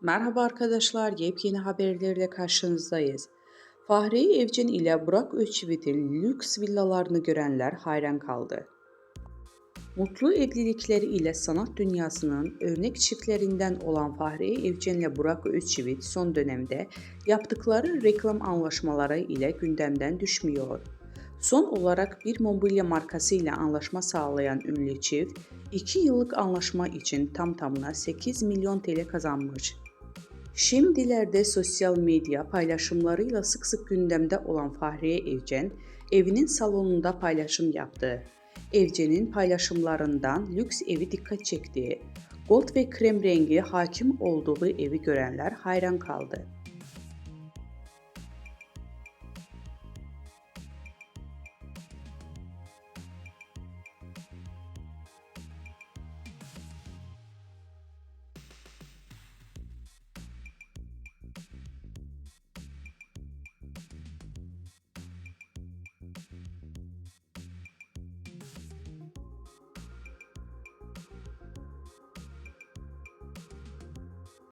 Merhaba arkadaşlar, yepyeni haberlerle karşınızdayız. Fahriye Evcen ile Burak Özçivit'in lüks villalarını görenler hayran kaldı. Mutlu evlilikleri ile sanat dünyasının örnek çiftlerinden olan Fahriye Evcen ile Burak Özçivit son dönemde yaptıkları reklam anlaşmaları ile gündemden düşmüyor. Son olarak bir mobilya markası ile anlaşma sağlayan ünlü çift, 2 yıllık anlaşma için tam tamına 8 milyon TL kazanmış. Şimdilerde sosyal medya paylaşımlarıyla sık sık gündemde olan Fahriye Evcen, evinin salonunda paylaşım yaptı. Evcen'in paylaşımlarından lüks evi dikkat çekti. Gold ve krem rengi hakim olduğu evi görenler hayran kaldı.